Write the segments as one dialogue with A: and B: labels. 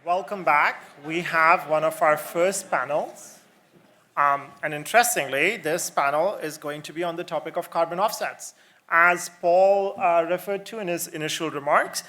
A: Welcome back. We have one of our first panels. And interestingly, this panel is going to be on the topic of carbon offsets. As Paul referred to in his initial remarks,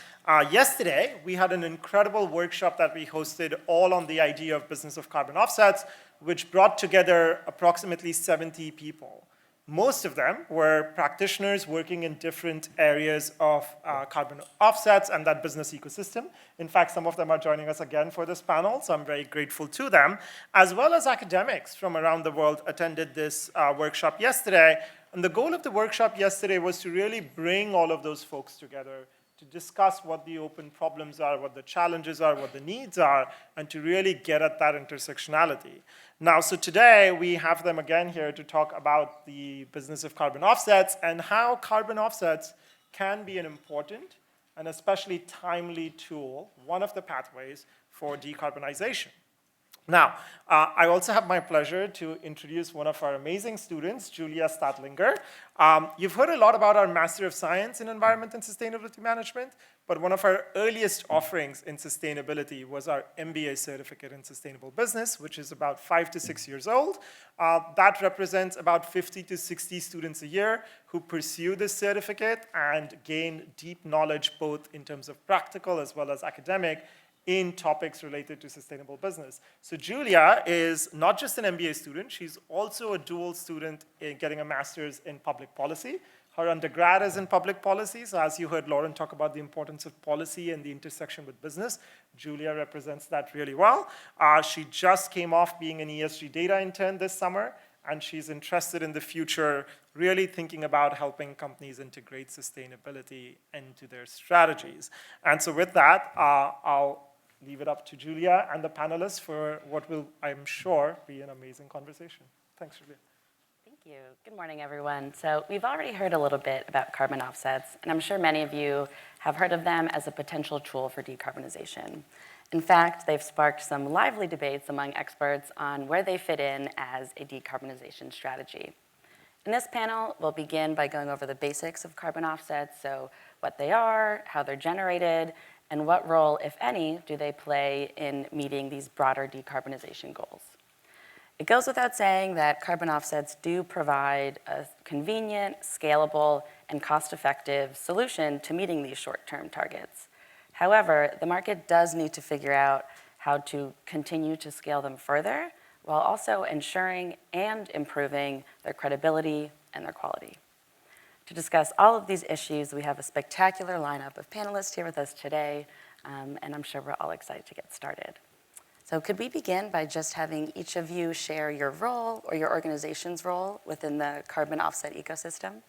A: yesterday we had an incredible workshop that we hosted all on the idea of business of carbon offsets, which brought together approximately 70 people. Most of them were practitioners working in different areas of carbon offsets and that business ecosystem. In fact, some of them are joining us again for this panel, so I'm very grateful to them, as well as academics from around the world attended this workshop yesterday. And the goal of the workshop yesterday was to really bring all of those folks together to discuss what the open problems are, what the challenges are, what the needs are, and to really get at that intersectionality. Now, so today we have them again here to talk about the business of carbon offsets and how carbon offsets can be an important and especially timely tool, one of the pathways for decarbonization. Now, I also have my pleasure to introduce one of our amazing students, Julia Stadlinger. You've heard a lot about our Master of Science in Environment and Sustainability Management, but one of our earliest offerings in sustainability was our MBA certificate in sustainable business, which is about 5 to 6 years old. That represents about 50 to 60 students a year who pursue this certificate and gain deep knowledge both in terms of practical as well as academic in topics related to sustainable business. So Julia is not just an MBA student, she's also a dual student in getting a master's in public policy. Her undergrad is in public policy, so as you heard Lauren talk about the importance of policy and the intersection with business, Julia represents that really well. She just came off being an ESG data intern this summer, and she's interested in the future, really thinking about helping companies integrate sustainability into their strategies. And so with that, I'll leave it up to Julia and the panelists for what will, I'm sure, be an amazing conversation. Thanks, Julia.
B: Thank you. Good morning, everyone. So we've already heard a little bit about carbon offsets, and I'm sure many of you have heard of them as a potential tool for decarbonization. In fact, they've sparked some lively debates among experts on where they fit in as a decarbonization strategy. In this panel, we'll begin by going over the basics of carbon offsets, so what they are, how they're generated, and what role, if any, do they play in meeting these broader decarbonization goals. It goes without saying that carbon offsets do provide a convenient, scalable, and cost-effective solution to meeting these short-term targets. However, the market does need to figure out how to continue to scale them further while also ensuring and improving their credibility and their quality. To discuss all of these issues, we have a spectacular lineup of panelists here with us today, and I'm sure we're all excited to get started. So could we begin by just having each of you share your role or your organization's role within the carbon offset ecosystem?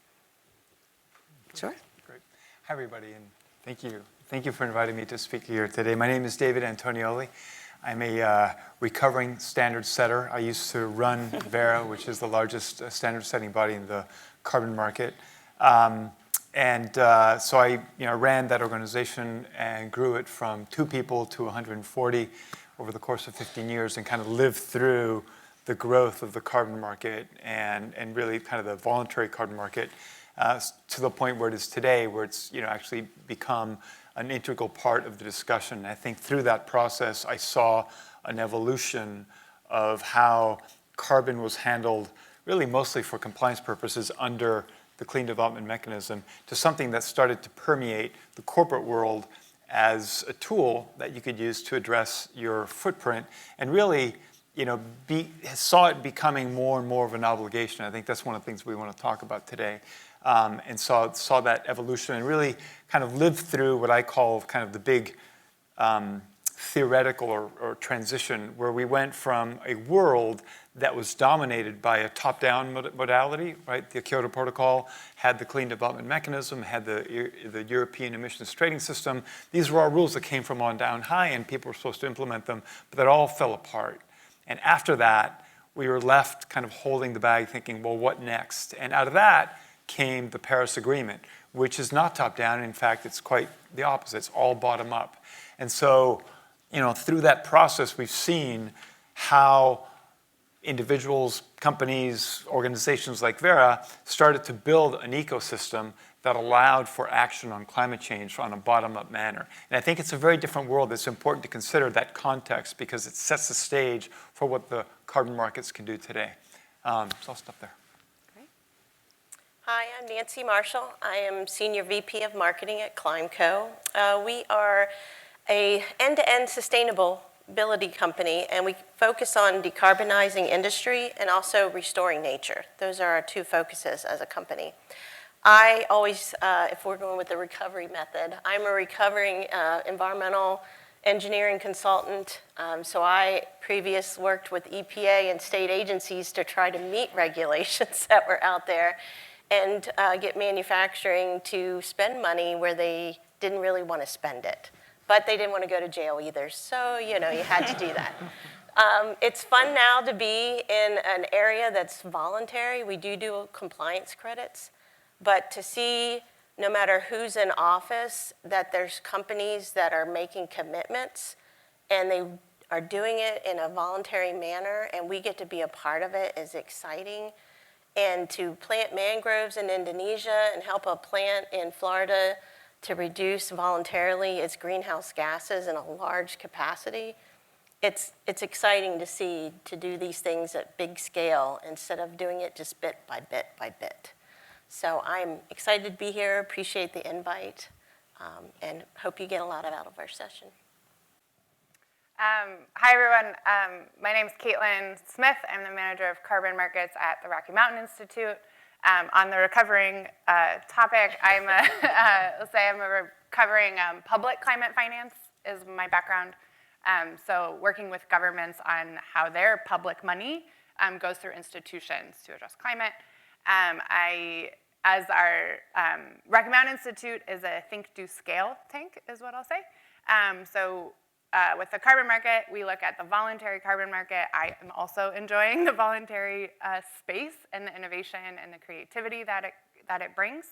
B: Sure.
C: Great. Hi, everybody, and thank you. Thank you for inviting me to speak here today. My name is David Antonioli. I'm a recovering standard setter. I used to run Verra, which is the largest standard setting body in the carbon market. So I ran that organization and grew it from 2 people to 140 over the course of 15 years and kind of lived through the growth of the carbon market and really kind of the voluntary carbon market to the point where it is today, where it's actually become an integral part of the discussion. I think through that process, I saw an evolution of how carbon was handled really mostly for compliance purposes under the clean development mechanism to something that started to permeate the corporate world as a tool that you could use to address your footprint and really saw it becoming more and more of an obligation. I think that's one of the things we want to talk about today. And saw that evolution and really kind of lived through what I call kind of the big theoretical or transition where we went from a world that was dominated by a top-down modality, right? The Kyoto Protocol had the clean development mechanism, had the European emissions trading system. These were all rules that came from on down high and people were supposed to implement them, but that all fell apart. And after that, we were left kind of holding the bag thinking, well, what next? And out of that came the Paris Agreement, which is not top-down. In fact, it's quite the opposite. It's all bottom-up. And so, through that process, we've seen how individuals, companies, organizations like Verra started to build an ecosystem that allowed for action on climate change on a bottom-up manner. And I think it's a very different world. It's important to consider that context because it sets the stage for what the carbon markets can do today. So I'll stop there.
B: Great.
D: Hi, I'm Nancy Marshall. I am Senior VP of Marketing at ClimeCo. We are an end-to-end sustainability company, and we focus on decarbonizing industry and also restoring nature. Those are our two focuses as a company. I always, if we're going with the recovery method, I'm a recovering environmental engineering consultant. So I previously worked with EPA and state agencies to try to meet regulations that were out there and get manufacturing to spend money where they didn't really want to spend it. But they didn't want to go to jail either, so you had to do that. It's fun now to be in an area that's voluntary. We do compliance credits. But to see, no matter who's in office, that there's companies that are making commitments and they are doing it in a voluntary manner and we get to be a part of it is exciting. And to plant mangroves in Indonesia and help a plant in Florida to reduce voluntarily its greenhouse gases in a large capacity, it's exciting to see to do these things at big scale instead of doing it just bit by bit by bit. So I'm excited to be here, appreciate the invite, and hope you get a lot out of our session.
E: Hi, everyone. My name is Caitlin Smith. I'm the manager of carbon markets at the Rocky Mountain Institute. On the recovering topic, let's say I'm a recovering public climate finance is my background. So working with governments on how their public money goes through institutions to address climate. As our Rocky Mountain Institute is a think, do, scale tank, is what I'll say. With the carbon market, we look at the voluntary carbon market. I am also enjoying the voluntary space and the innovation and the creativity that it brings.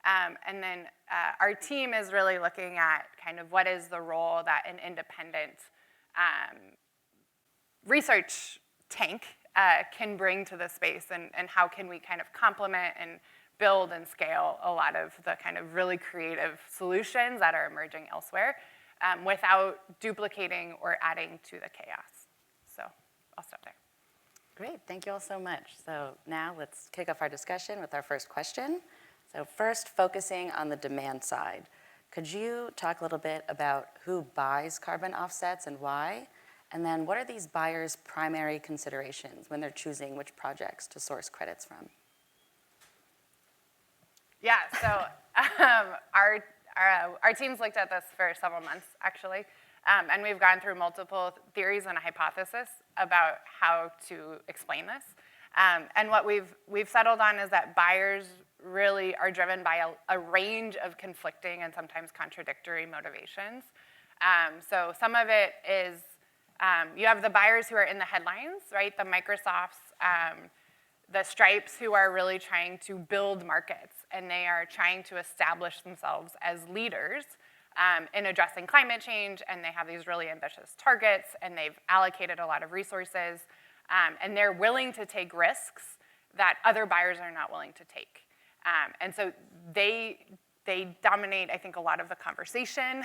E: And then our team is really looking at kind of what is the role that an independent research tank can bring to the space, and how can we kind of complement and build and scale a lot of the kind of really creative solutions that are emerging elsewhere without duplicating or adding to the chaos. So I'll stop there.
B: Great, thank you all so much. So now let's kick off our discussion with our first question. So first, focusing on the demand side. Could you talk a little bit about who buys carbon offsets and why? And then what are these buyers' primary considerations when they're choosing which projects to source credits from?
E: Yeah, so our team's looked at this for several months, actually, and we've gone through multiple theories and a hypothesis about how to explain this. And what we've settled on is that buyers really are driven by a range of conflicting and sometimes contradictory motivations. So some of it is you have the buyers who are in the headlines, right? The Microsofts, the Stripes, who are really trying to build markets, and they are trying to establish themselves as leaders in addressing climate change, and they have these really ambitious targets, and they've allocated a lot of resources, and they're willing to take risks that other buyers are not willing to take. And so they dominate, I think, a lot of the conversation.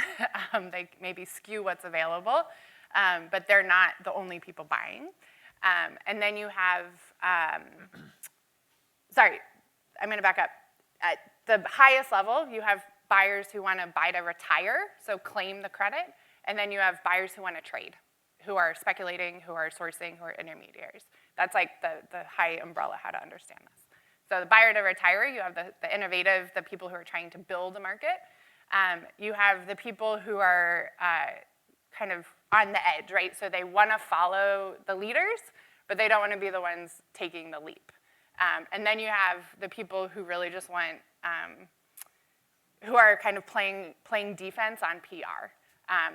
E: They maybe skew what's available, but they're not the only people buying. And then you have, sorry, I'm going to back up. At the highest level, you have buyers who want to buy to retire, so claim the credit, and then you have buyers who want to trade, who are speculating, who are sourcing, who are intermediaries. That's like the high umbrella, how to understand this. So the buyer to retire, you have the innovative, the people who are trying to build a market. You have the people who are kind of on the edge, right? So they want to follow the leaders, but they don't want to be the ones taking the leap. And then you have the people who really just want, who are kind of playing defense on PR.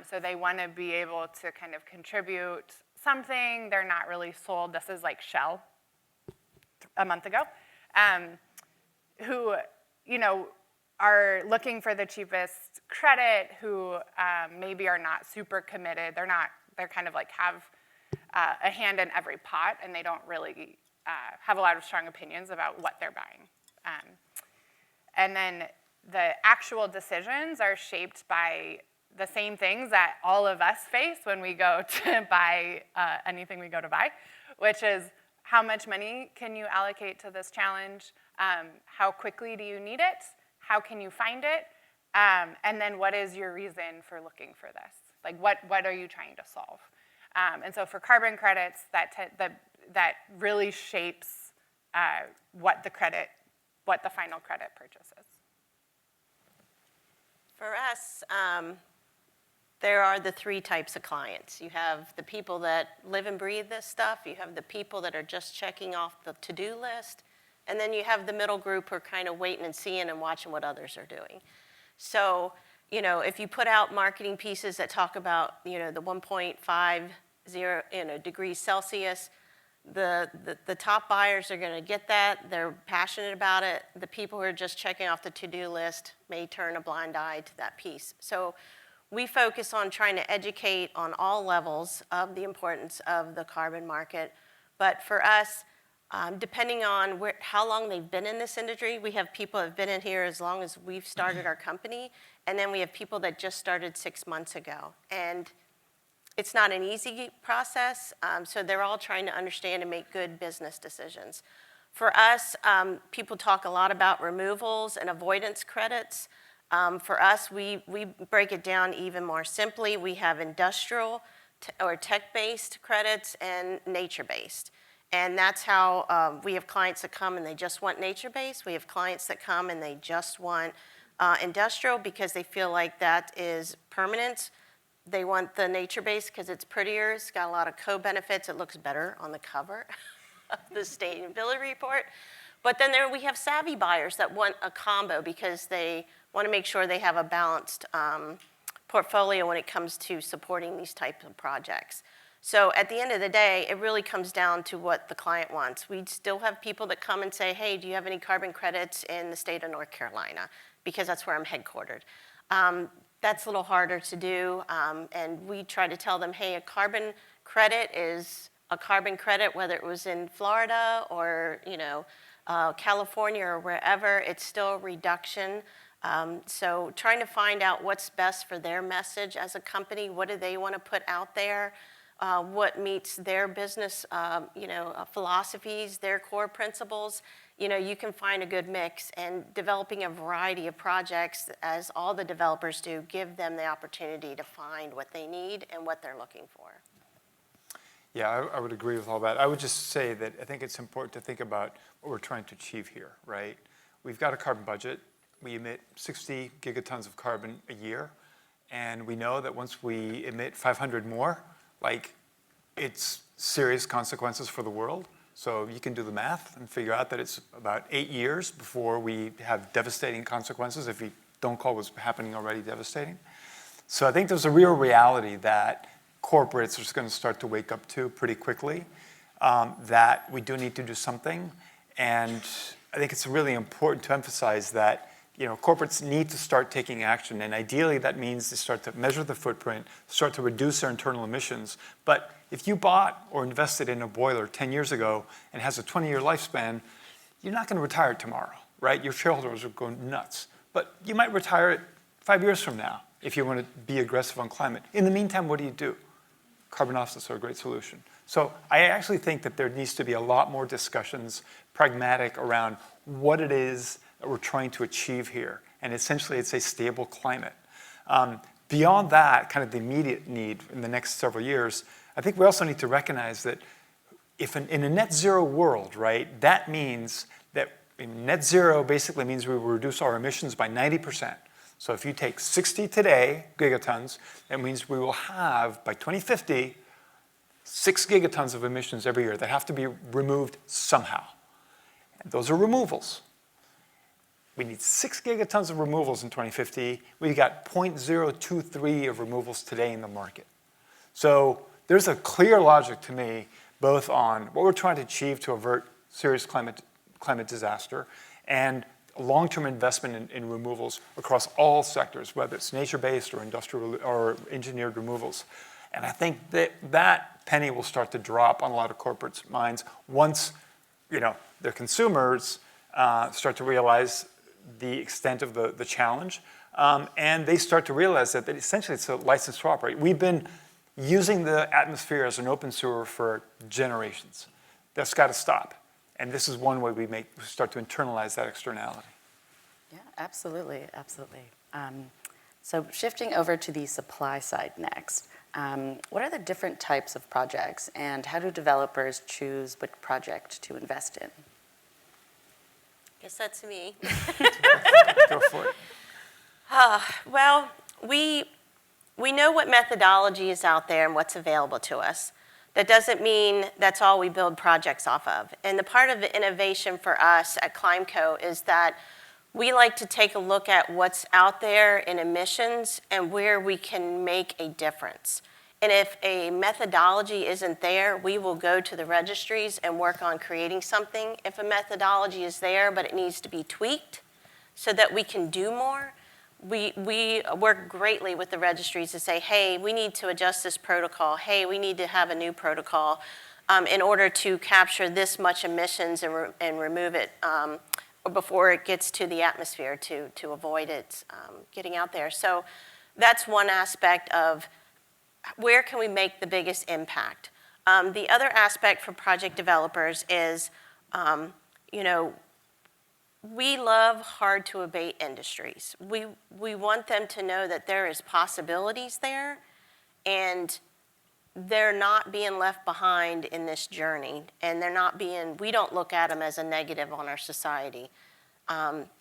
E: So they want to be able to kind of contribute something. They're not really sold. This is like Shell a month ago, who, are looking for the cheapest credit, who maybe are not super committed. They're kind of like have a hand in every pot, and they don't really have a lot of strong opinions about what they're buying. And then the actual decisions are shaped by the same things that all of us face when we go to buy anything we go to buy, which is how much money can you allocate to this challenge? How quickly do you need it? How can you find it? And then what is your reason for looking for this? Like what are you trying to solve? And so for carbon credits, that really shapes what the final credit purchase is.
D: For us, there are the three types of clients. You have the people that live and breathe this stuff. You have the people that are just checking off the to-do list. And then you have the middle group who are kind of waiting and seeing and watching what others are doing. So, if you put out marketing pieces that talk about, the 1.50 degrees Celsius, the top buyers are going to get that. They're passionate about it. The people who are just checking off the to-do list may turn a blind eye to that piece. So we focus on trying to educate on all levels of the importance of the carbon market. But for us, depending on how long they've been in this industry, we have people that have been in here as long as we've started our company, and then we have people that just started 6 months ago. And it's not an easy process, so they're all trying to understand and make good business decisions. For us, people talk a lot about removals and avoidance credits. For us, we break it down even more simply. We have industrial or tech-based credits and nature-based. And that's how we have clients that come and they just want nature-based. We have clients that come and they just want industrial because they feel like that is permanent. They want the nature-based because it's prettier. It's got a lot of co-benefits. It looks better on the cover of the sustainability report. But then we have savvy buyers that want a combo because they want to make sure they have a balanced portfolio when it comes to supporting these types of projects. So at the end of the day, it really comes down to what the client wants. We still have people that come and say, hey, do you have any carbon credits in the state of North Carolina? Because that's where I'm headquartered. That's a little harder to do, and we try to tell them, hey, a carbon credit is a carbon credit, whether it was in Florida or California or wherever, it's still a reduction. So trying to find out what's best for their message as a company, what do they want to put out there, what meets their business philosophies, their core principles. You can find a good mix, and developing a variety of projects, as all the developers do, give them the opportunity to find what they need and what they're looking for.
C: Yeah, I would agree with all that. I would just say that I think it's important to think about what we're trying to achieve here, right? We've got a carbon budget. We emit 60 gigatons of carbon a year, and we know that once we emit 500 more, it's serious consequences for the world. So you can do the math and figure out that it's about 8 years before we have devastating consequences, if we don't call what's happening already devastating. So I think there's a real reality that corporates are going to start to wake up to pretty quickly, that we do need to do something. And I think it's really important to emphasize that corporates need to start taking action, and ideally that means they start to measure the footprint, start to reduce their internal emissions. But if you bought or invested in a boiler 10 years ago and has a 20-year lifespan, you're not going to retire it tomorrow, right? Your shareholders will go nuts. But you might retire it 5 years from now if you want to be aggressive on climate. In the meantime, what do? Carbon offsets are a great solution. So I actually think that there needs to be a lot more discussions, pragmatic, around what it is that we're trying to achieve here. And essentially, it's a stable climate. Beyond that, kind of the immediate need in the next several years, I think we also need to recognize that if in a net zero world, right, that means that net zero basically means we will reduce our emissions by 90%. So if you take 60 today, gigatons, that means we will have, by 2050, 6 gigatons of emissions every year that have to be removed somehow. And those are removals. We need 6 gigatons of removals in 2050. We've got 0.023 of removals today in the market. So there's a clear logic to me, both on what we're trying to achieve to avert serious climate disaster and long-term investment in removals across all sectors, whether it's nature-based or industrial or engineered removals. And I think that penny will start to drop on a lot of corporates' minds once, their consumers start to realize the extent of the challenge. And they start to realize that essentially it's a license to operate. We've been using the atmosphere as an open sewer for generations. That's got to stop. And this is one way we start to internalize that externality.
B: Yeah, absolutely, absolutely. So shifting over to the supply side next, what are the different types of projects and how do developers choose what project to invest in?
D: Guess that's me.
C: Go for it.
D: Well, we know what methodology is out there and what's available to us. That doesn't mean that's all we build projects off of. And the part of the innovation for us at ClimeCo is that we like to take a look at what's out there in emissions and where we can make a difference. And if a methodology isn't there, we will go to the registries and work on creating something. If a methodology is there, but it needs to be tweaked so that we can do more, we work greatly with the registries to say, hey, we need to adjust this protocol. Hey, we need to have a new protocol in order to capture this much emissions and remove it before it gets to the atmosphere to avoid it getting out there. So that's one aspect of where can we make the biggest impact. The other aspect for project developers is, we love hard-to-abate industries. We want them to know that there is possibilities there, and they're not being left behind in this journey, and we don't look at them as a negative on our society.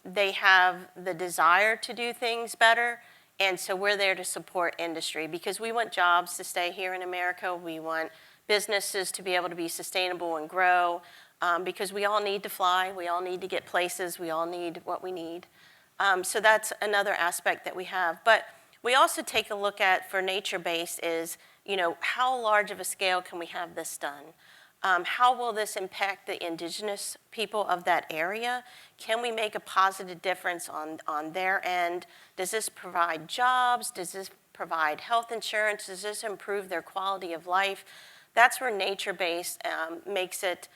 D: They have the desire to do things better, and so we're there to support industry because we want jobs to stay here in America. We want businesses to be able to be sustainable and grow. Because we all need to fly, we all need to get places, we all need what we need. So that's another aspect that we have. But we also take a look at, for nature-based, is, how large of a scale can we have this done? How will this impact the indigenous people of that area? Can we make a positive difference on their end? Does this provide jobs? Does this provide health insurance? Does this improve their quality of life? That's where nature-based makes it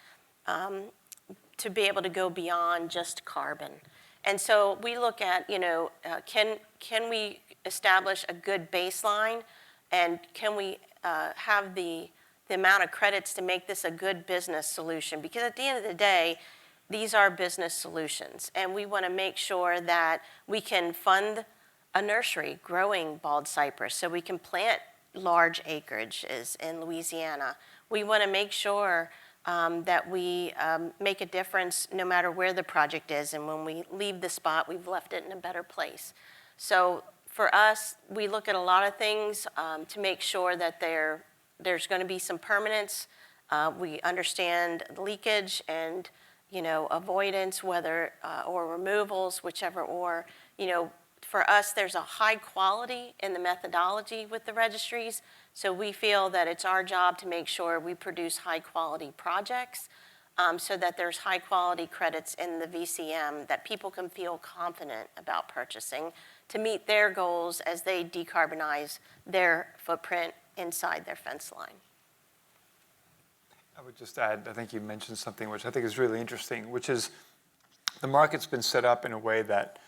D: to be able to go beyond just carbon. And so we look at, can we establish a good baseline, and can we have the amount of credits to make this a good business solution? Because at the end of the day, these are business solutions, and we want to make sure that we can fund a nursery growing bald cypress so we can plant large acreages in Louisiana. We want to make sure that we make a difference no matter where the project is, and when we leave the spot, we've left it in a better place. So for us, we look at a lot of things to make sure that there's going to be some permanence. We understand leakage and avoidance, whether or removals, whichever or. For us, there's a high quality in the methodology with the registries. So we feel that it's our job to make sure we produce high-quality projects so that there's high-quality credits in the VCM that people can feel confident about purchasing to meet their goals as they decarbonize their footprint inside their fence line.
C: I would just add, I think you mentioned something which I think is really interesting, which is the market's been set up in a way that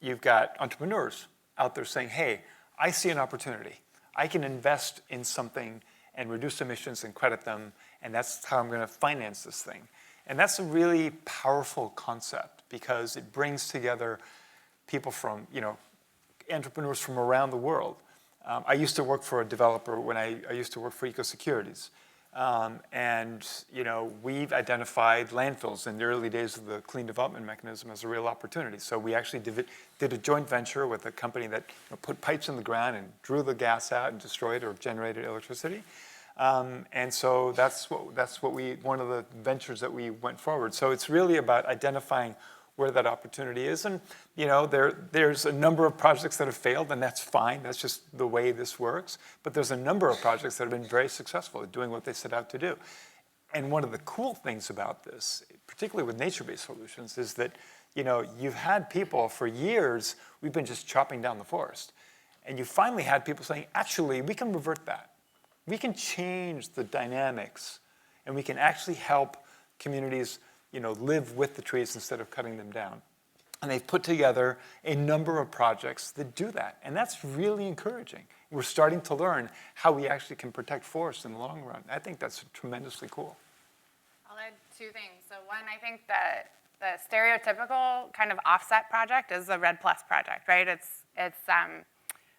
C: you've got entrepreneurs out there saying, hey, I see an opportunity. I can invest in something and reduce emissions and credit them, and that's how I'm going to finance this thing. And that's a really powerful concept because it brings together people from, entrepreneurs from around the world. I used to work for a developer when I used to work for EcoSecurities. And we've identified landfills in the early days of the clean development mechanism as a real opportunity. So we actually did a joint venture with a company that put pipes in the ground and drew the gas out and destroyed or generated electricity. And so that's one of the ventures that we went forward. So it's really about identifying where that opportunity is. And there's a number of projects that have failed, and that's fine. That's just the way this works. But there's a number of projects that have been very successful at doing what they set out to do. And one of the cool things about this, particularly with nature-based solutions, is that you've had people for years, we've been just chopping down the forest. And you finally had people saying, actually, we can revert that. We can change the dynamics, and we can actually help communities, live with the trees instead of cutting them down. And they've put together a number of projects that do that, and that's really encouraging. We're starting to learn how we actually can protect forests in the long run. I think that's tremendously cool.
E: I'll add two things. So one, I think that the stereotypical kind of offset project is a Red Plus project, right? It's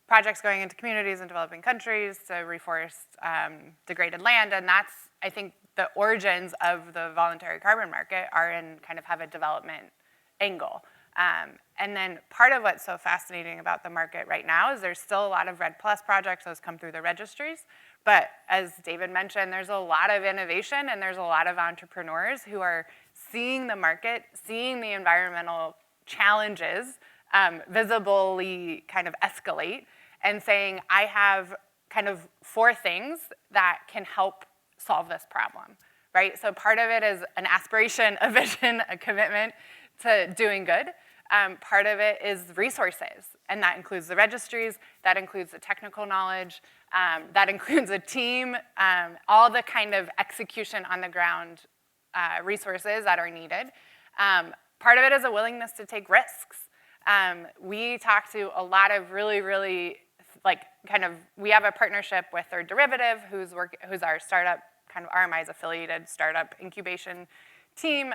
E: projects going into communities in developing countries to reforest degraded land, and that's, I think, the origins of the voluntary carbon market are in kind of have a development angle. And then part of what's so fascinating about the market right now is there's still a lot of Red Plus projects, those come through the registries, but as David mentioned, there's a lot of innovation and there's a lot of entrepreneurs who are seeing the market, seeing the environmental challenges visibly kind of escalate and saying, I have kind of 4 things that can help solve this problem, right? So part of it is an aspiration, a vision, a commitment to doing good. Part of it is resources, and that includes the registries, that includes the technical knowledge, that includes a team, all the kind of execution on the ground resources that are needed. Part of it is a willingness to take risks. We talk to a lot of really, we have a partnership with Third Derivative, who's our startup, kind of RMI's affiliated startup incubation team.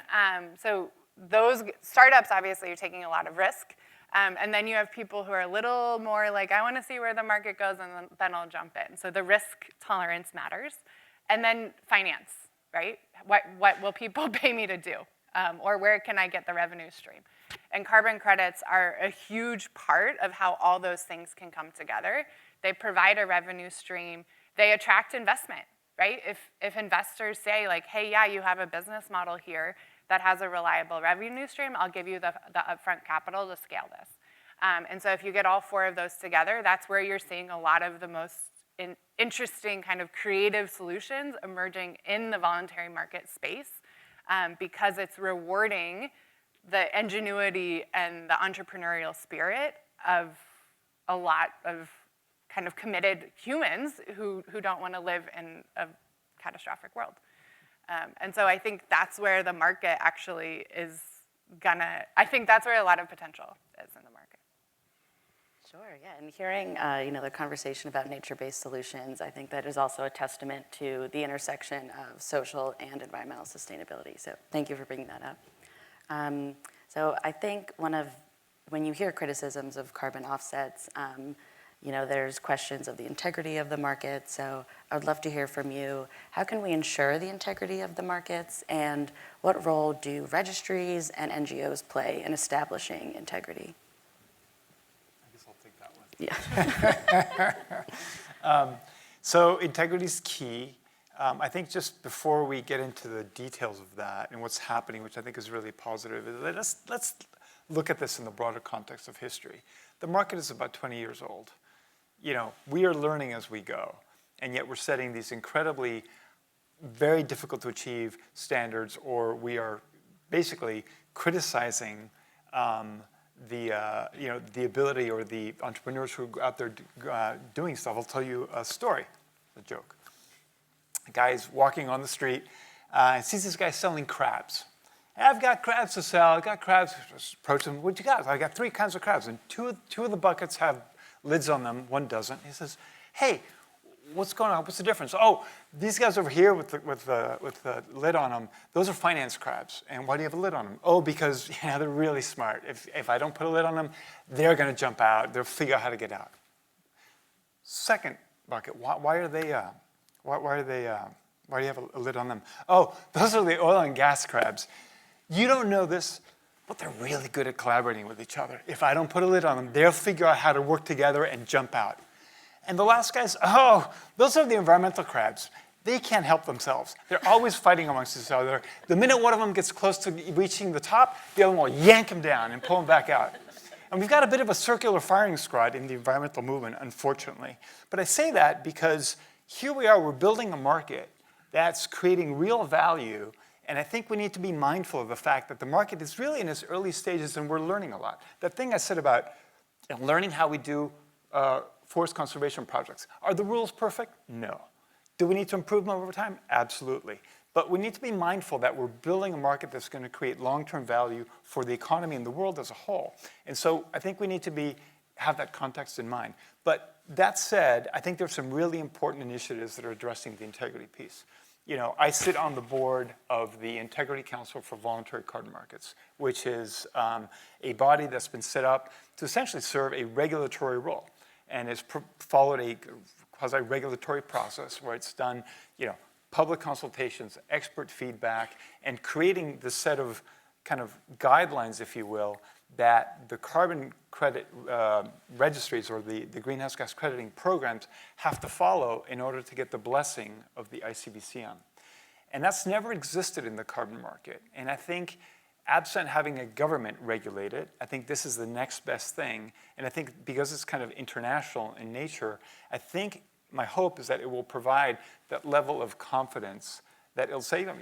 E: So those startups obviously are taking a lot of risk. And then you have people who are a little more like, I want to see where the market goes and then I'll jump in. So the risk tolerance matters. And then finance, right? What will people pay me to do? Or where can I get the revenue stream? And carbon credits are a huge part of how all those things can come together. They provide a revenue stream. They attract investment, right? If investors say like, hey, yeah, you have a business model here that has a reliable revenue stream, I'll give you the upfront capital to scale this. And so if you get all 4 of those together, that's where you're seeing a lot of the most interesting kind of creative solutions emerging in the voluntary market space because it's rewarding the ingenuity and the entrepreneurial spirit of a lot of kind of committed humans who don't want to live in a catastrophic world. And so I think that's where the market actually is I think that's where a lot of potential is in the market.
B: Sure, yeah, and hearing the conversation about nature-based solutions, I think that is also a testament to the intersection of social and environmental sustainability. So thank you for bringing that up. So I think when you hear criticisms of carbon offsets, there's questions of the integrity of the market. So I would love to hear from you. How can we ensure the integrity of the markets, and what role do registries and NGOs play in establishing integrity?
C: I guess I'll take that one. So integrity is key. I think just before we get into the details of that and what's happening, which I think is really positive, let's look at this in the broader context of history. The market is about 20 years old. We are learning as we go, and yet we're setting these incredibly, very difficult to achieve standards, or we are basically criticizing the ability or the entrepreneurs who are out there doing stuff. I'll tell you a story, a joke. A guy's walking on the street and sees this guy selling crabs. I've got crabs to sell. I've got crabs. Just approach him. What you got? I got 3 kinds of crabs, and two of the buckets have lids on them. One doesn't. He says, "Hey, what's going on? What's the difference?" "Oh, these guys over here with the lid on them, those are finance crabs. And why do you have a lid on them?" "Oh, because they're really smart. If I don't put a lid on them, they're going to jump out. They'll figure out how to get out." Second bucket. Why do you have a lid on them? "Oh, those are the oil and gas crabs. You don't know this, but they're really good at collaborating with each other. If I don't put a lid on them, they'll figure out how to work together and jump out." And the last guy's, "Oh, those are the environmental crabs. They can't help themselves. They're always fighting amongst each other. The minute one of them gets close to reaching the top, the other one will yank him down and pull him back out." And we've got a bit of a circular firing squad in the environmental movement, unfortunately. But I say that because here we are, we're building a market that's creating real value. And I think we need to be mindful of the fact that the market is really in its early stages and we're learning a lot. That thing I said about learning how we do forest conservation projects. Are the rules perfect? No. Do we need to improve them over time? Absolutely. But we need to be mindful that we're building a market that's going to create long-term value for the economy and the world as a whole. And so I think we need to have that context in mind. But that said, I think there's some really important initiatives that are addressing the integrity piece. You know, I sit on the board of the Integrity Council for Voluntary Carbon Markets, which is a body that's been set up to essentially serve a regulatory role, and has followed a quasi-regulatory process where it's done, you know, public consultations, expert feedback, and creating the set of kind of guidelines, if you will, that the carbon credit registries or the greenhouse gas crediting programs have to follow in order to get the blessing of the ICBC on. And that's never existed in the carbon market. And I think absent having a government regulate it, I think this is the next best thing. And I think because it's kind of international in nature, I think my hope is that it will provide that level of confidence that it'll say, you know,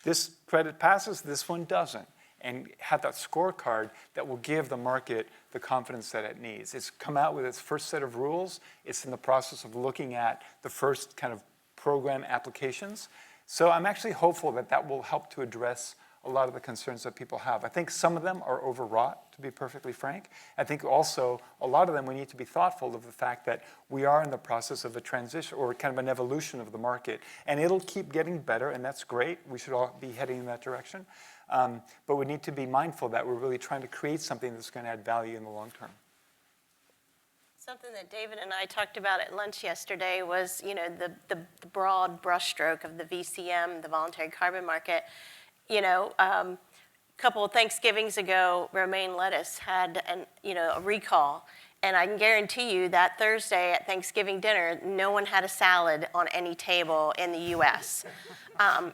C: this credit passes, this one doesn't, and have that scorecard that will give the market the confidence that it needs. It's come out with its first set of rules. It's in the process of looking at the first kind of program applications. So I'm actually hopeful that that will help to address a lot of the concerns that people have. I think some of them are overwrought, to be perfectly frank. I think also a lot of them we need to be thoughtful of the fact that we are in the process of a transition or kind of an evolution of the market. And it'll keep getting better, and that's great. We should all be heading in that direction. But we need to be mindful that we're really trying to create something that's going to add value in the long term.
D: Something that David and I talked about at lunch yesterday was, you know, the broad brushstroke of the VCM, the voluntary carbon market. You know, a couple of Thanksgivings ago, romaine lettuce had a recall. And I can guarantee you that Thursday at Thanksgiving dinner, no one had a salad on any table in the U.S.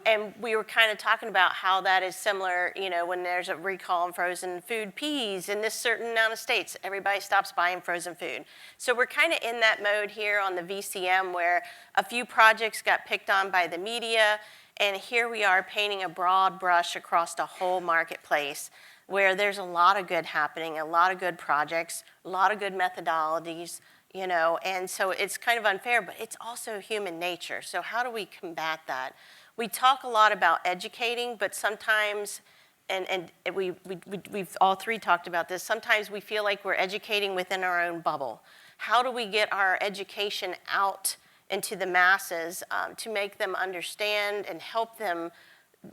D: And we were kind of talking about how that is similar, you know, when there's a recall on frozen food, peas in this certain amount of states, everybody stops buying frozen food. So we're kind of in that mode here on the VCM where a few projects got picked on by the media, and here we are painting a broad brush across the whole marketplace, where there's a lot of good happening, a lot of good projects, a lot of good methodologies, you know, and so it's kind of unfair, but it's also human nature. So how do we combat that? We talk a lot about educating, but sometimes, and we've all three talked about this, sometimes we feel like we're educating within our own bubble. How do we get our education out into the masses to make them understand and help them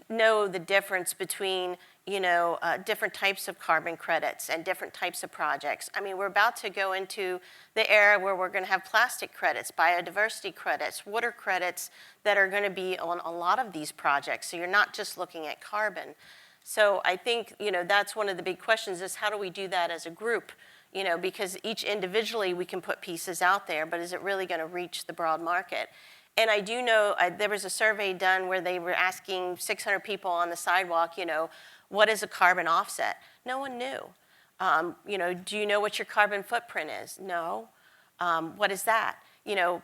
D: know the difference between, you know, different types of carbon credits and different types of projects. I mean, we're about to go into the era where we're going to have plastic credits, biodiversity credits, water credits that are going to be on a lot of these projects. So you're not just looking at carbon. So I think, you know, that's one of the big questions is how do we do that as a group? You know, because each individually we can put pieces out there, but is it really going to reach the broad market? And I do know there was a survey done where they were asking 600 people on the sidewalk, you know, what is a carbon offset? No one knew. You know, do you know what your carbon footprint is? No. What is that? You know,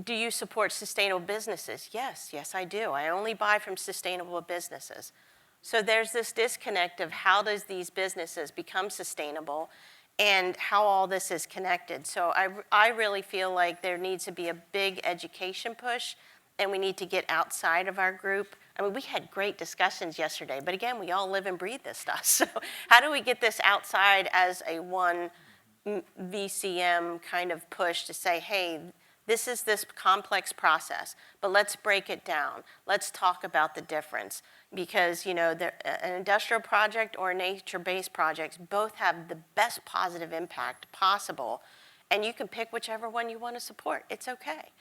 D: do you support sustainable businesses? Yes, yes, I do. I only buy from sustainable businesses. So there's this disconnect of how does these businesses become sustainable and how all this is connected. So I really feel like there needs to be a big education push, and we need to get outside of our group. I mean, we had great discussions yesterday, but again, we all live and breathe this stuff. So how do we get this outside as a one VCM kind of push to say, hey, this is this complex process, but let's break it down. Let's talk about the difference. Because, you know, an industrial project or a nature-based projects both have the best positive impact possible, and you can pick whichever one you want to support. It's okay.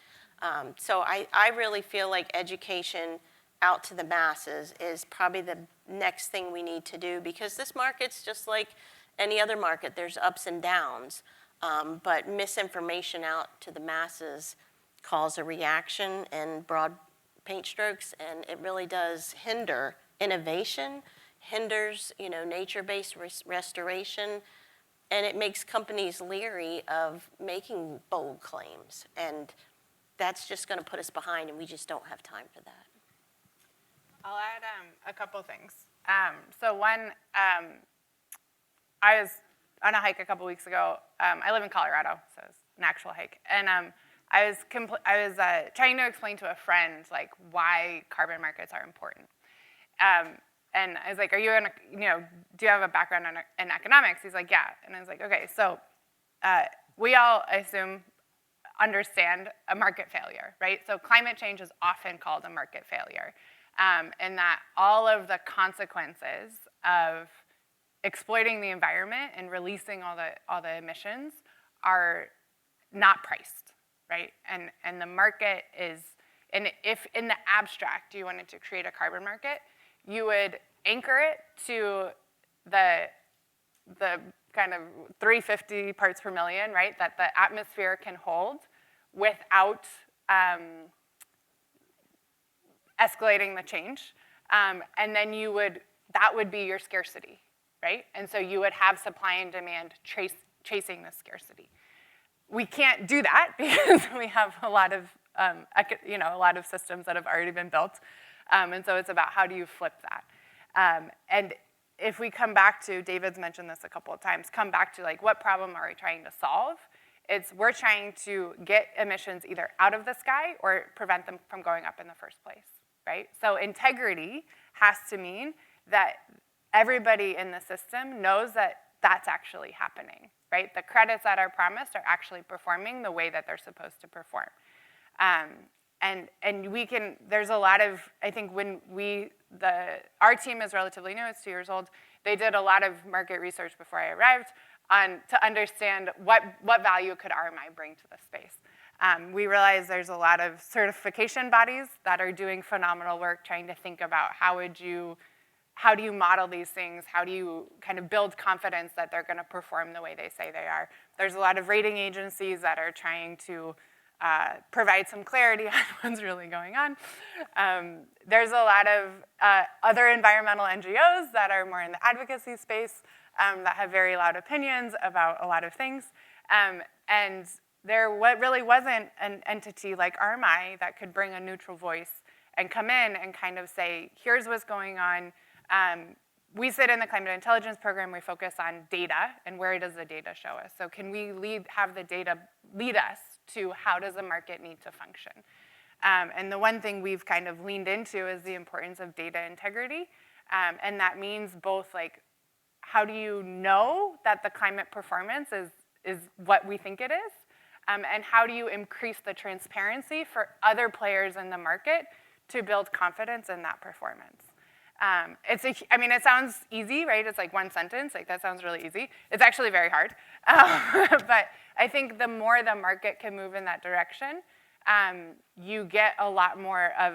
D: So I really feel like education out to the masses is probably the next thing we need to do, because this market's just like any other market. There's ups and downs, but misinformation out to the masses causes a reaction and broad paint strokes, and it really does hinder innovation, hinders, you know, nature-based restoration, and it makes companies leery of making bold claims, and that's just going to put us behind, and we just don't have time for that.
E: I'll add a couple things. So one, I was on a hike a couple weeks ago. I live in Colorado, so it's an actual hike, and I was trying to explain to a friend like why carbon markets are important. And I was like, do you have a background in economics? He's like, yeah. And I was like, okay, so we all, I assume, understand a market failure, right? So climate change is often called a market failure, in that all of the consequences of exploiting the environment and releasing all the emissions are not priced, right? And the market is, and if in the abstract you wanted to create a carbon market, you would anchor it to the kind of 350 parts per million, right, that the atmosphere can hold without escalating the change. And then that would be your scarcity, right? And so you would have supply and demand chasing the scarcity. We can't do that because we have a lot of systems that have already been built. And so it's about how do you flip that. And if we come back to, David's mentioned this a couple of times, come back to like what problem are we trying to solve? We're trying to get emissions either out of the sky or prevent them from going up in the first place, right? So integrity has to mean that everybody in the system knows that that's actually happening, right? The credits that are promised are actually performing the way that they're supposed to perform. And we can, there's a lot of, I think when our team is relatively new, it's 2 years old, they did a lot of market research before I arrived to understand what value could RMI bring to the space. We realize there's a lot of certification bodies that are doing phenomenal work trying to think about how do you model these things? How do you kind of build confidence that they're going to perform the way they say they are? There's a lot of rating agencies that are trying to provide some clarity on what's really going on. There's a lot of other environmental NGOs that are more in the advocacy space that have very loud opinions about a lot of things. And there really wasn't an entity like RMI that could bring a neutral voice and come in and kind of say, here's what's going on. We sit in the climate intelligence program, we focus on data and where does the data show us. So can we have the data lead us to how does the market need to function? And the one thing we've kind of leaned into is the importance of data integrity. And that means both like, how do you know that the climate performance is what we think it is? And how do you increase the transparency for other players in the market to build confidence in that performance? It sounds easy, right? It's like one sentence, like that sounds really easy. It's actually very hard. But I think the more the market can move in that direction, you get a lot more of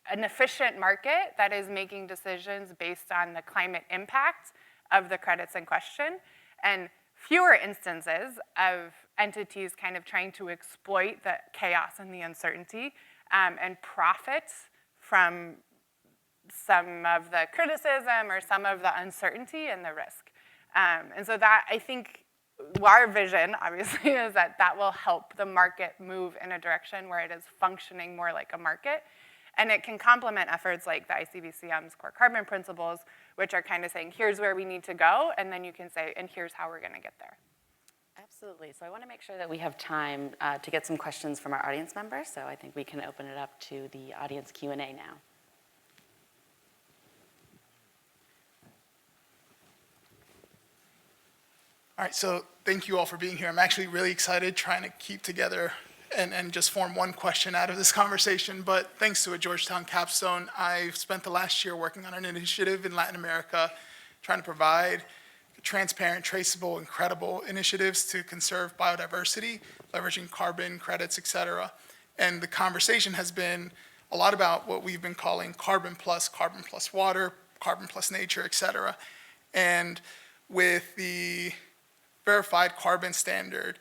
E: an efficient market that is making decisions based on the climate impact of the credits in question, and fewer instances of entities kind of trying to exploit the chaos and the uncertainty and profit from some of the criticism or some of the uncertainty and the risk. And so that, I think, our vision, obviously, is that will help the market move in a direction where it is functioning more like a market. And it can complement efforts like the ICBCM's core carbon principles, which are kind of saying, here's where we need to go, and then you can say, and here's how we're going to get there.
B: Absolutely. So I want to make sure that we have time to get some questions from our audience members. So I think we can open it up to the audience Q&A now.
F: All right, so thank you all for being here. I'm actually really excited trying to keep together and just form one question out of this conversation. But thanks to a Georgetown capstone, I've spent the last year working on an initiative in Latin America, trying to provide transparent, traceable, and credible initiatives to conserve biodiversity, leveraging carbon credits, et cetera. And the conversation has been a lot about what we've been calling carbon plus water, carbon plus nature, et cetera. And with the verified carbon standard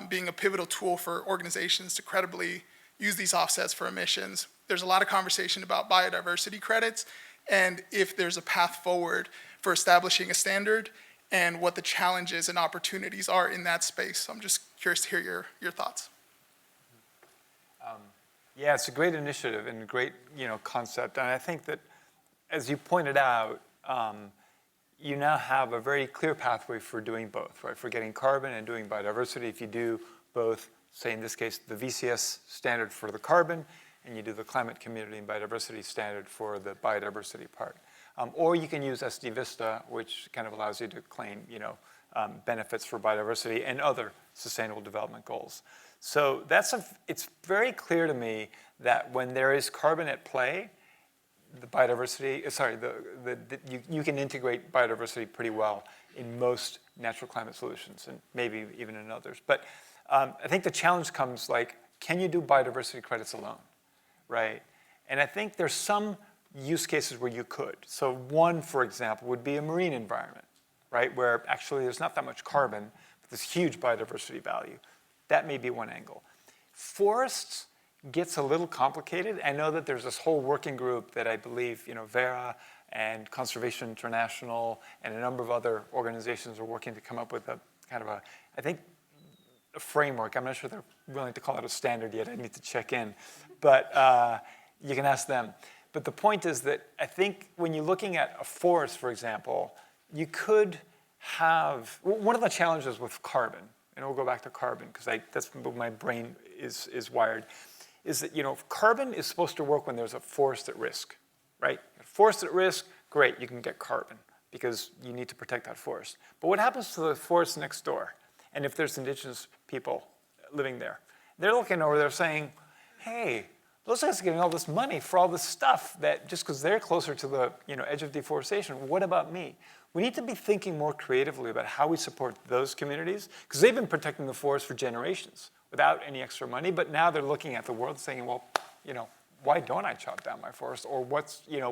F: being a pivotal tool for organizations to credibly use these offsets for emissions, there's a lot of conversation about biodiversity credits and if there's a path forward for establishing a standard and what the challenges and opportunities are in that space. So I'm just curious to hear your thoughts.
C: Yeah, it's a great initiative and a great concept. And I think that, as you pointed out, you now have a very clear pathway for doing both, right? For getting carbon and doing biodiversity. If you do both say in this case, the VCS standard for the carbon, and you do the climate, community, and biodiversity standard for the biodiversity part. Or you can use SD Vista, which kind of allows you to claim, benefits for biodiversity and other sustainable development goals. So it's very clear to me that when there is carbon at play, the biodiversity, you can integrate biodiversity pretty well in most natural climate solutions, and maybe even in others. But I think the challenge comes can you do biodiversity credits alone, right? And I think there's some use cases where you could. So one, for example, would be a marine environment, right? Where actually there's not that much carbon, but there's huge biodiversity value. That may be one angle. Forests gets a little complicated. I know that there's this whole working group that I believe, Verra and Conservation International and a number of other organizations are working to come up with a framework. I'm not sure they're willing to call it a standard yet. I need to check in. But you can ask them. But the point is that I think when you're looking at a forest, for example, you could have, one of the challenges with carbon, and we'll go back to carbon because that's what my brain is wired, is that carbon is supposed to work when there's a forest at risk, right? Forest at risk, great, you can get carbon because you need to protect that forest. But what happens to the forest next door? And if there's indigenous people living there, they're looking over there saying, hey, those guys are getting all this money for all this stuff that just because they're closer to the edge of deforestation, what about me? We need to be thinking more creatively about how we support those communities because they've been protecting the forest for generations without any extra money, but now they're looking at the world saying, well, why don't I chop down my forest? Or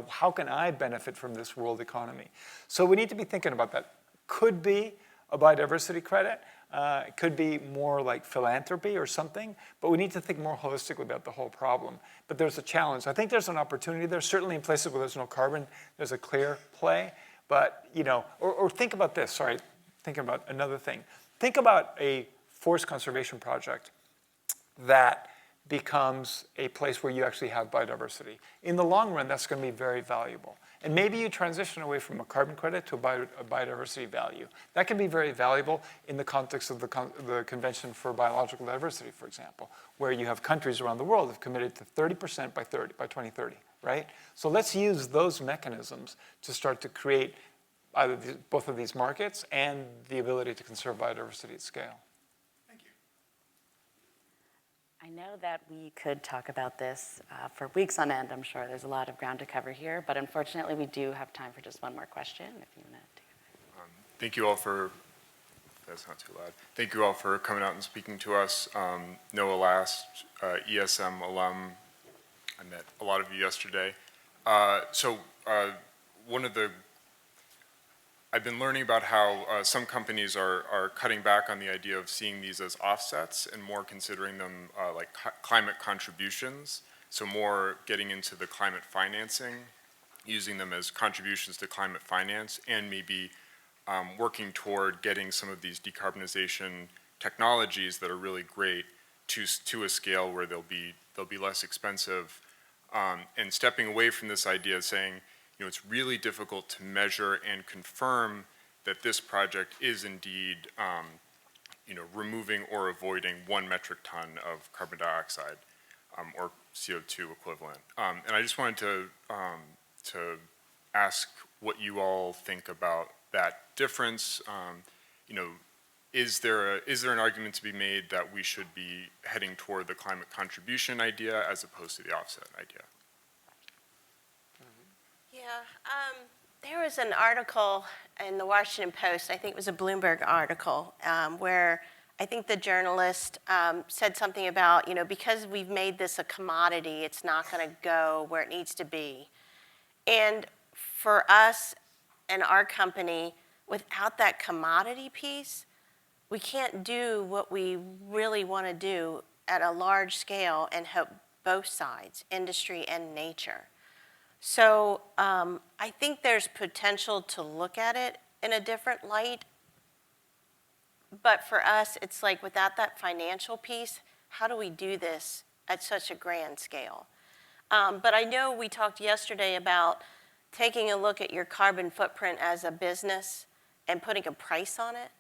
C: how can I benefit from this world economy? So we need to be thinking about that. Could be a biodiversity credit. It could be more like philanthropy or something, but we need to think more holistically about the whole problem. But there's a challenge. I think there's an opportunity there. Certainly in places where there's no carbon, there's a clear play. But, or think about this, sorry, thinking about another thing. Think about a forest conservation project that becomes a place where you actually have biodiversity. In the long run, that's going to be very valuable. And maybe you transition away from a carbon credit to a biodiversity value. That can be very valuable in the context of the Convention for Biological Diversity, for example, where you have countries around the world that have committed to 30% by 2030, right? So let's use those mechanisms to start to create either both of these markets and the ability to conserve biodiversity at scale.
B: I know that we could talk about this for weeks on end. I'm sure there's a lot of ground to cover here, but unfortunately we do have time for just one more question. If you want to take it.
G: Thank you all for, that's not too loud. Thank you all for coming out and speaking to us. Noah Last, ESM alum. I met a lot of you yesterday. I've been learning about how some companies are cutting back on the idea of seeing these as offsets and more considering them like climate contributions. So more getting into the climate financing, using them as contributions to climate finance, and maybe working toward getting some of these decarbonization technologies that are really great to a scale where they'll be less expensive, and stepping away from this idea of saying, it's really difficult to measure and confirm that this project is indeed, removing or avoiding 1 metric ton of carbon dioxide or CO2 equivalent. And I just wanted to ask what you all think about that difference. Is there an argument to be made that we should be heading toward the climate contribution idea as opposed to the offset idea?
D: Yeah, there was an article in the Washington Post, I think it was a Bloomberg article, where I think the journalist said something about, because we've made this a commodity, it's not going to go where it needs to be. And for us and our company, without that commodity piece, we can't do what we really want to do at a large scale and help both sides, industry and nature. So I think there's potential to look at it in a different light. But for us, it's like without that financial piece, how do we do this at such a grand scale? But I know we talked yesterday about taking a look at your carbon footprint as a business and putting a price on it,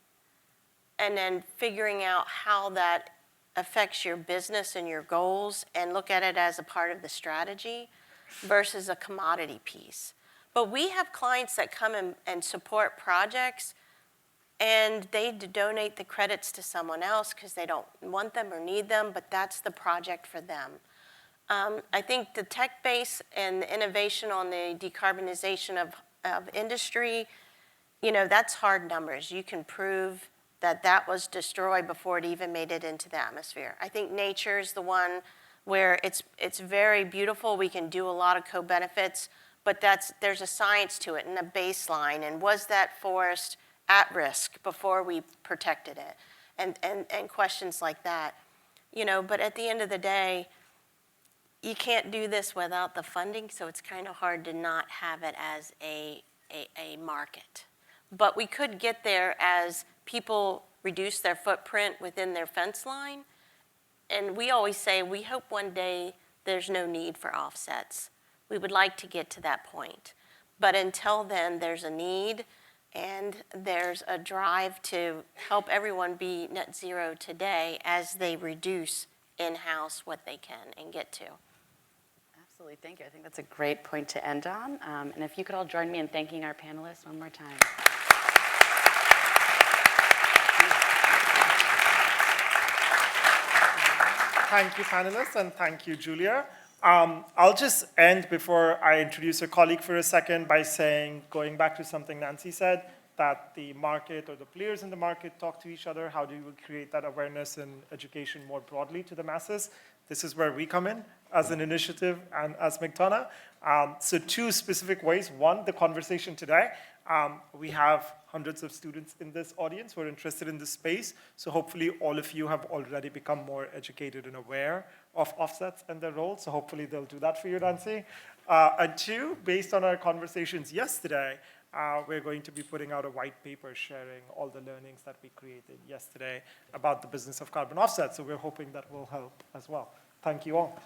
D: and then figuring out how that affects your business and your goals and look at it as a part of the strategy versus a commodity piece. But we have clients that come and support projects, and they donate the credits to someone else because they don't want them or need them, but that's the project for them. I think the tech base and the innovation on the decarbonization of industry, you know, that's hard numbers. You can prove that that was destroyed before it even made it into the atmosphere. I think nature is the one where it's very beautiful. We can do a lot of co-benefits, but there's a science to it and a baseline. And was that forest at risk before we protected it? And questions like that. You know, but at the end of the day, you can't do this without the funding, so it's kind of hard to not have it as a market. But we could get there as people reduce their footprint within their fence line. And we always say, we hope one day there's no need for offsets. We would like to get to that point. But until then, there's a need, and there's a drive to help everyone be net zero today as they reduce in-house what they can and get to.
B: Absolutely, thank you. I think that's a great point to end on. And if you could all join me in thanking our panelists one more time.
A: Thank you, panelists, and thank you, Julia. I'll just end before I introduce a colleague for a second by saying, going back to something Nancy said, that the market or the players in the market talk to each other. How do you create that awareness and education more broadly to the masses? This is where we come in as an initiative and as McDonough. So two specific ways. One, the conversation today. We have hundreds of students in this audience who are interested in this space. So hopefully all of you have already become more educated and aware of offsets and their role. So hopefully they'll do that for you, Nancy. And two, based on our conversations yesterday, we're going to be putting out a white paper sharing all the learnings that we created yesterday about the business of carbon offsets. So we're hoping that will help as well. Thank you all.